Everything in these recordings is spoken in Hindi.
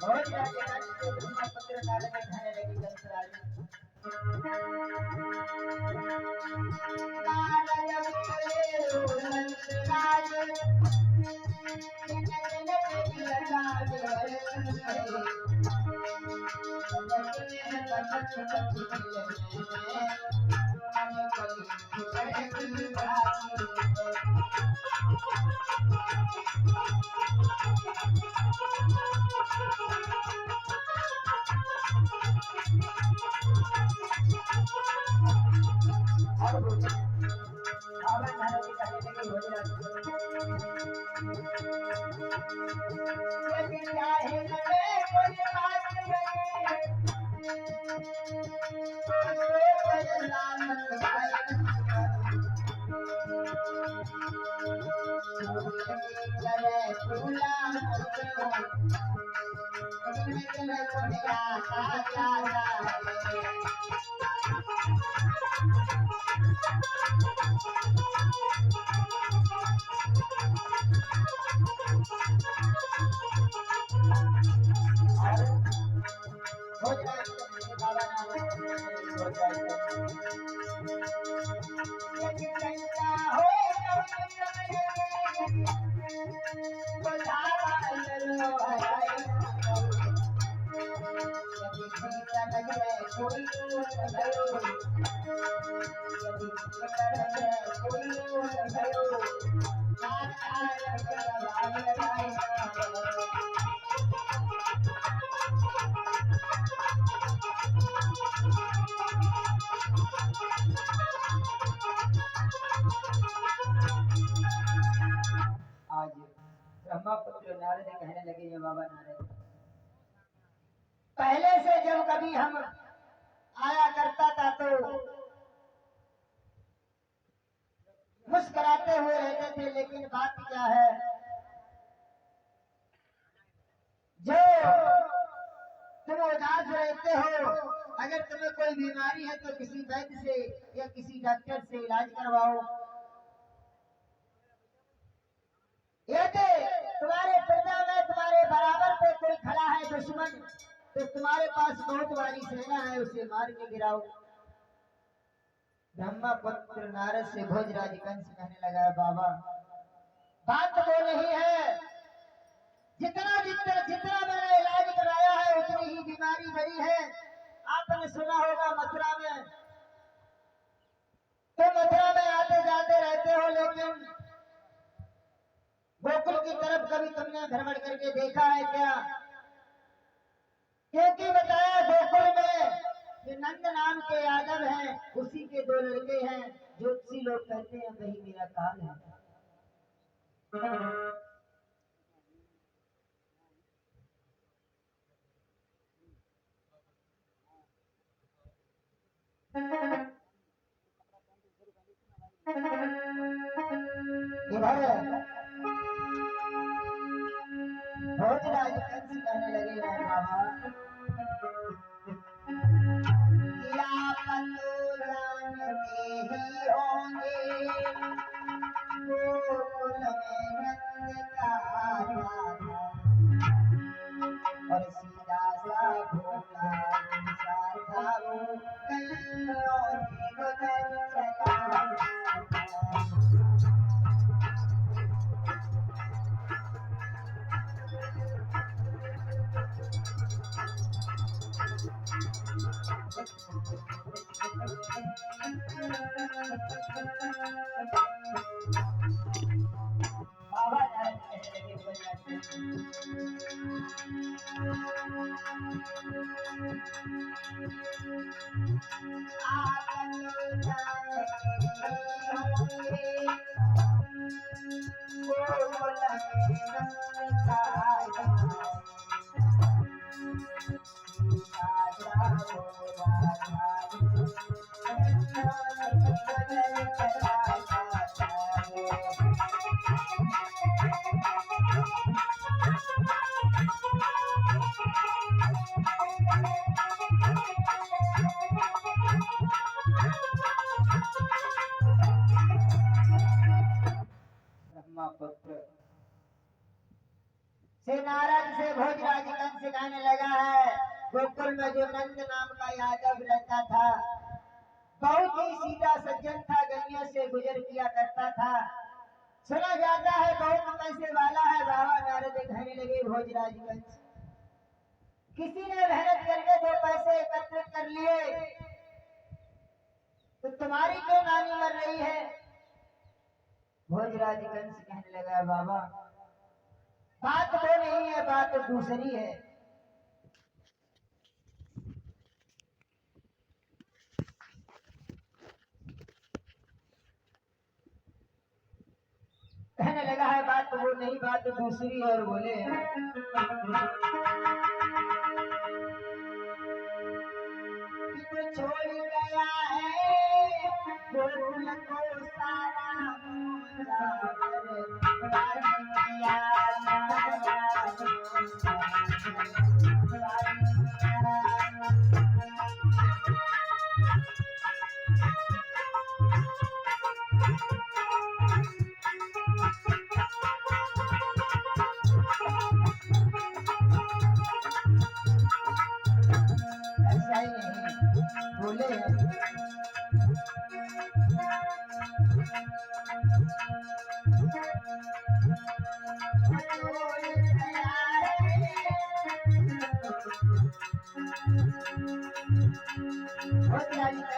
बहुत जाके से ब्रह्मपुत्र काल में कहने लगी कंसराज ब्रह्मपुत्र नारद कहने लगे ये बाबा नारद पहले से जब कभी हम आया करता था तो मुस्कुराते हुए रहते थे, लेकिन बात क्या है जो तुम उदास रहते हो, अगर तुम्हें कोई बीमारी है तो किसी वैद्य से या किसी डॉक्टर से इलाज करवाओ। यदि तुम्हारे प्रजा में तुम्हारे बराबर पे कोई खड़ा है दुश्मन, तो तुम्हारे पास बहुत बड़ी सेना है, उसे मार के गिराओ। ब्रह्मपुत्र नारद से भोजराज कंस कहने लगा बाबा बात वो नहीं है, जितना जितना जितना मैंने इलाज कराया है उतनी ही बीमारी बड़ी है। आपने सुना होगा मथुरा में, तो मथुरा में आते जाते रहते हो, लेकिन गोकुल की तरफ कभी तुमने भ्रमण करके देखा है क्या? क्योंकि बताया गोकुल में जो नंद नाम के यादव हैं, उसी के दो लड़के हैं, ज्योतिषी लोग कहते हैं वही मेरा काल है। इधर भोजराज कंस कहने लगे बाबा ही होंगे गोकुल में नंद का और सीधा सा भोला था वो गुजर चला। से नारद से भोजराज कंस कहने लगा है, गोकुल में जो नंद नाम का यादव रहता था, बहुत ही सीधा सज्जन था, गलियों से गुजर किया करता था। सुना जाता है बहुत पैसे वाला है। बाबा नारद कहने लगे, भोजराज कंस, किसी ने मेहनत करके 2 पैसे एकत्रित कर लिए, तो तुम्हारी क्यों नानी मर रही है? भोजराज कंस कहने लगा, बाबा बात वो नहीं है, बात दूसरी है। कहने लगा है, बात वो नहीं, बात दूसरी। और बोले, कि छोड़ गया है गोकुल को सारा, ऐसा ही नहीं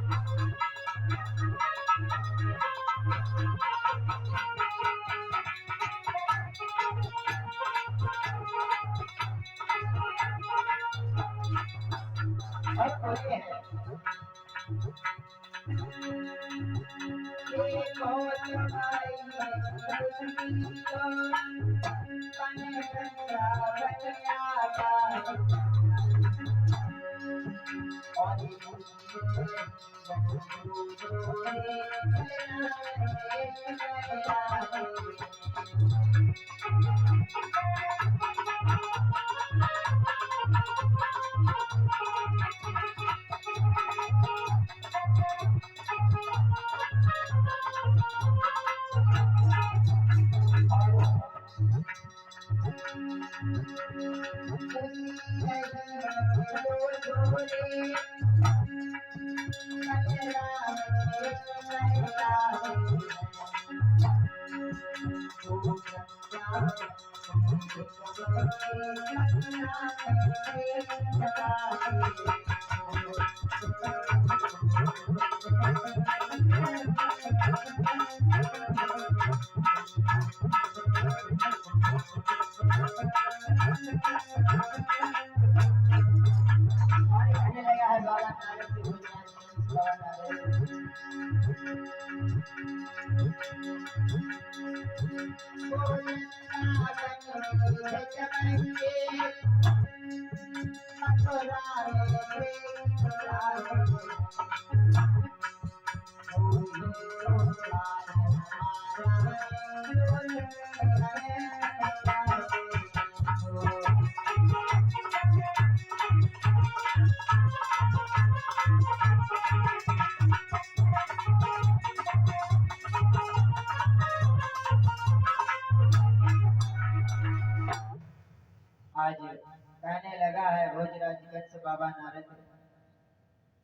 बोले, आज कहने लगा है भोजराज कंस, बाबा नारद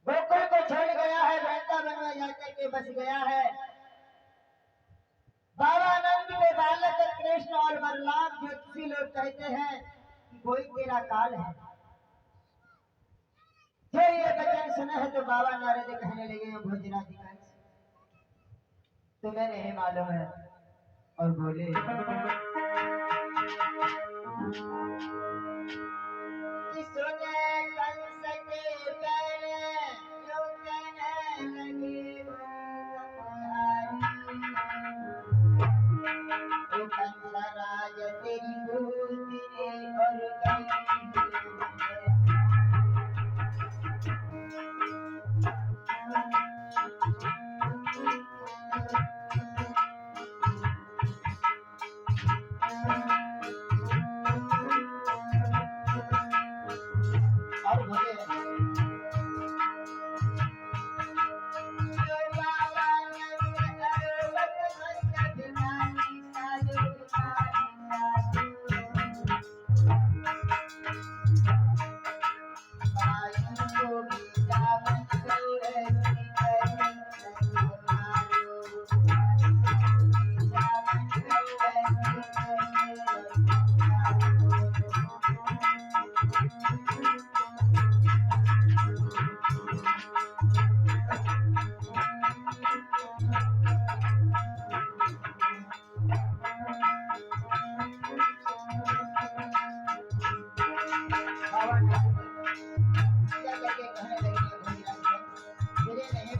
गोकुल को छोड़ गया है, वृंदावन में जाकर के बस गया है। बाबा नंद के बालक कृष्ण और बलराम ज्योतिषी लोग कहते हैं कि कोई तेरा काल है। फिर ये वचन सुना है तो बाबा नारद कहने लगे, भोजराज कंस तुम्हें नहीं मालूम है। और बोले, सुने कंस के पहले जो कहने लगे तो कंस राज तेरी बूझे और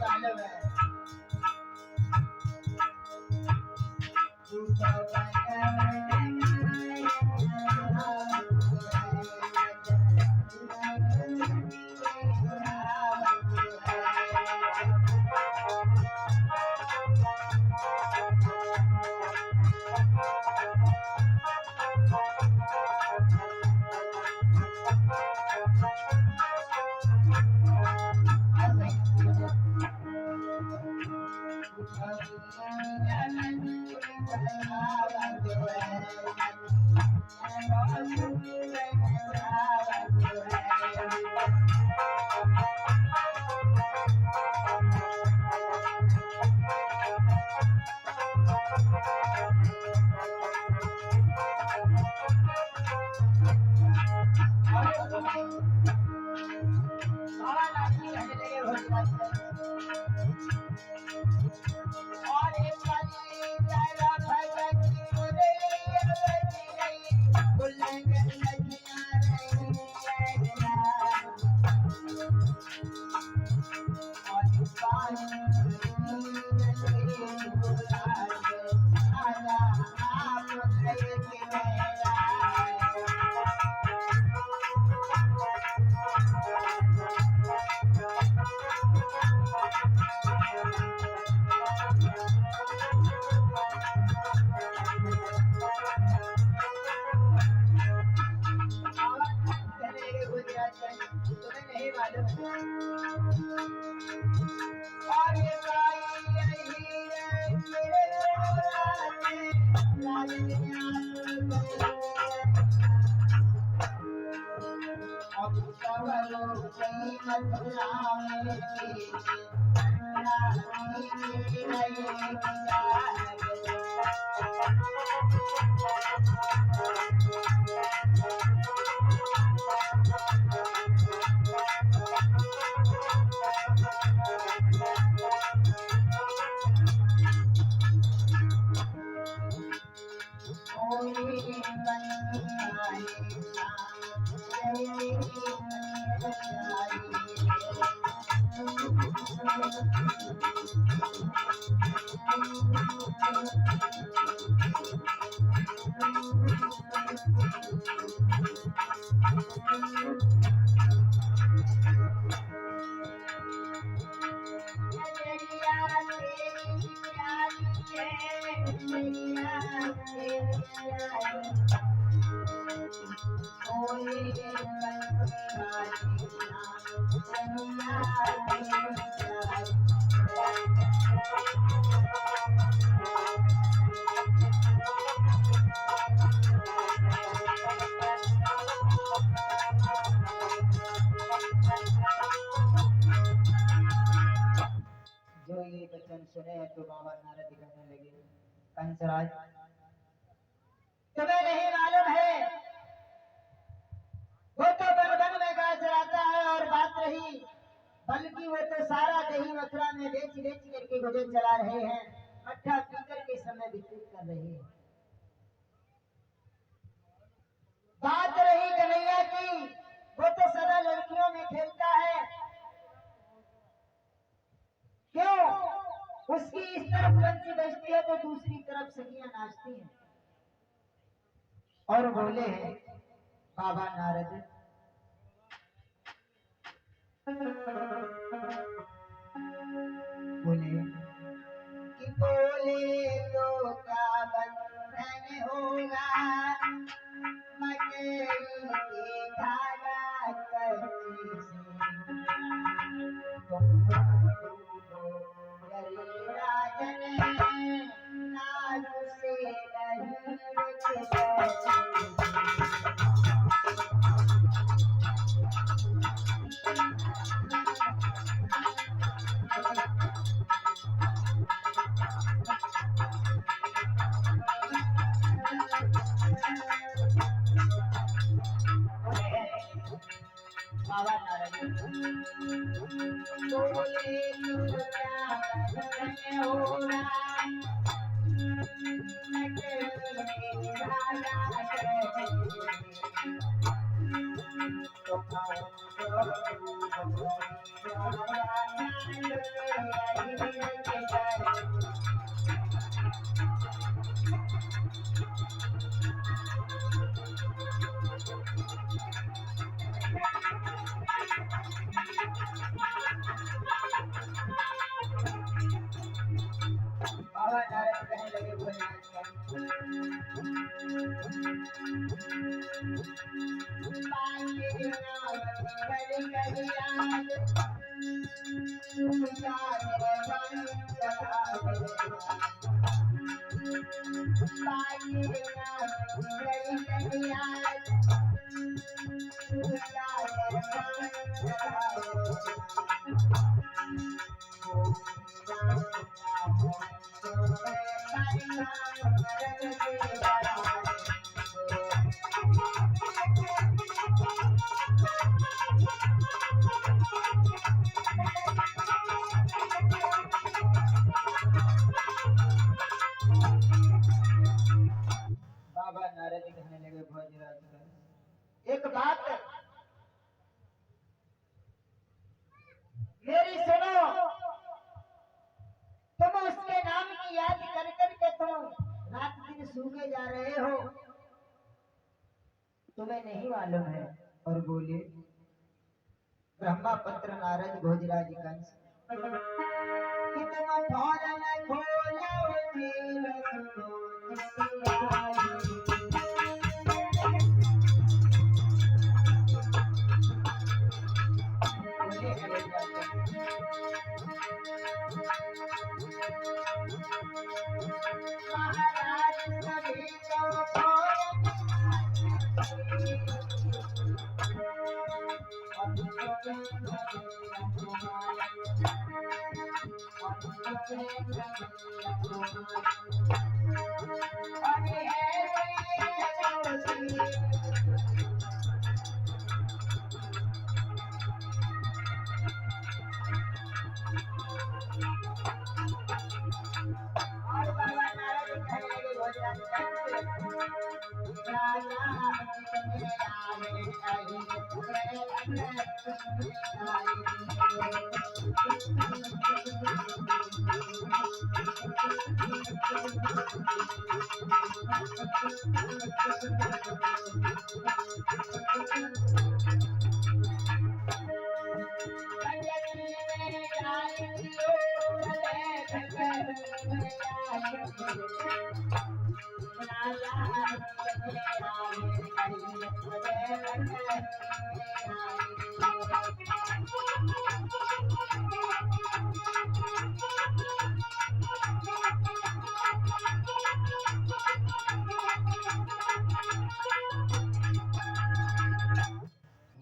मालूम है जो ये वचन सुने तो बाबा नारद कहने लगे, कंसराज तुम्हें नहीं मालूम है वो तो बन में गाय चराता है, और बात रही बल्कि वो तो सारा दही मथुरा में बेच बेच करके गुजर चला रहे हैं, मट्ठा पीकर के समय व्यतीत कर रहे हैं। बात रही कन्हैया की, वो तो सदा लड़कियों में खेलता है, क्यों उसकी इस तरफ बंसी बजती है तो दूसरी तरफ सखियां नाचती हैं। और बोले हैं बाबा नारद, बोले कि बोले तो क्या बंधन होगा, मकई के धागा कच्ची से राजन नारू से नहीं बाबा नारद बोले तो क्या होगा, तो बाबा नारद कहने लगे भोजराज बाबा नारद कहने लगे भोजराज एक बात मेरी सुनो, तुम उसके नाम की याद कर करके तुम रात दिन सूखे जा रहे हो, तुम्हें नहीं मालूम है। और बोले ब्रह्मा पुत्र नारद भोजराज कंस कि तुम फौरन खोलो नील महाराज सभी को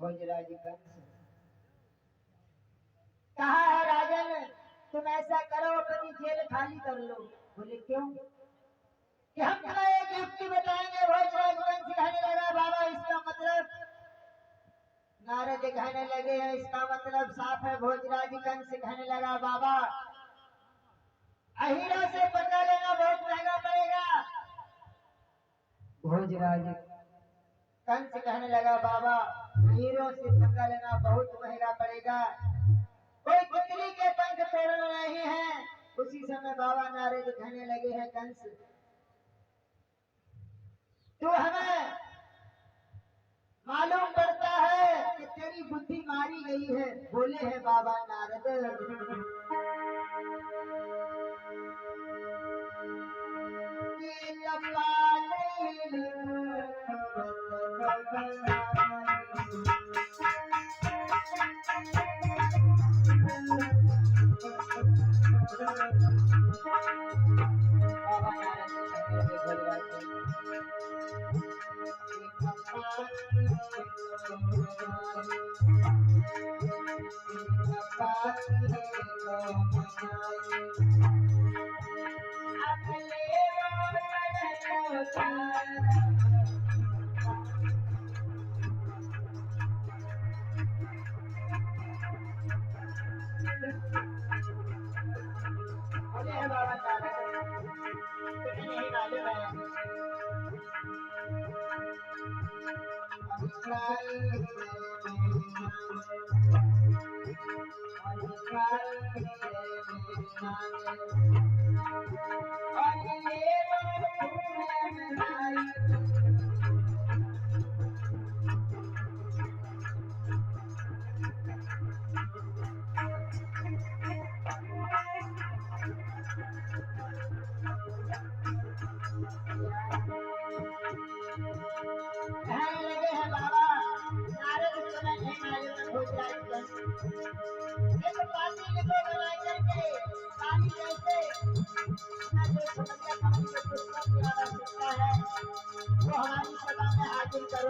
भोजराज कंस कहा है राजन, तुम ऐसा करो अपनी जेल खाली कर लो। बोले क्यों? कि हम तुम्हें एक युक्ति बताएंगे। भोजराज कंस कहने लगा बाबा इसका मतलब, नारद कहने लगे हैं इसका मतलब साफ है। भोजराज कंस कहने लगा बाबा अहीरा से पंगा लेना बहुत महंगा पड़ेगा। भोजराज कंस कहने लगा बाबा हीरो से पंगा लेना बहुत महंगा पड़ेगा, कोई तितली के पंख तोड़ना नहीं है। उसी समय बाबा नारद कहने लगे हैं कंस तू हमें मालूम पड़ता है कि तेरी बुद्धि मारी गई है। बोले हैं बाबा नारद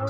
आज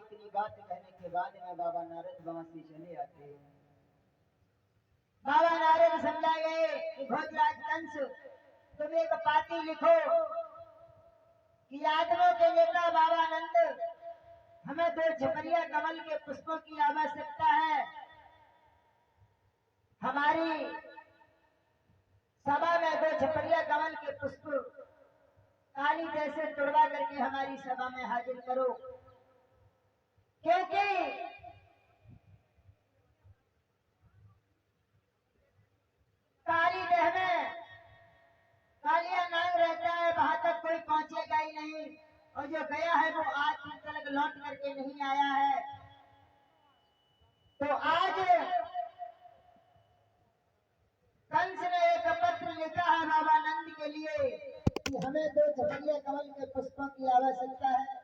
इतनी बात कहने के बाद में बाबा नारद वहां से चले आते हैं। बाबा नारद समझा गए कि भोजराज कंस तुम एक पाती लिखो कि यादवों के नेता बाबा नंद हमें 2 झपरिया कमल के पुष्पों की आवश्यकता है। हमारी सभा में 2 झपरिया कमल के पुष्प काली जैसे तुड़वा करके हमारी सभा में हाजिर करो, क्योंकि काली देह में कालिया नाग रहता है, वहां तक कोई पहुंचेगा ही नहीं, और जो गया है वो आज तक लौट करके नहीं आया है। तो आज कंस ने एक पत्र लिखा है बाबा नंद के लिए कि हमें 2 झपरिया कमल के पुष्पों की आवश्यकता है।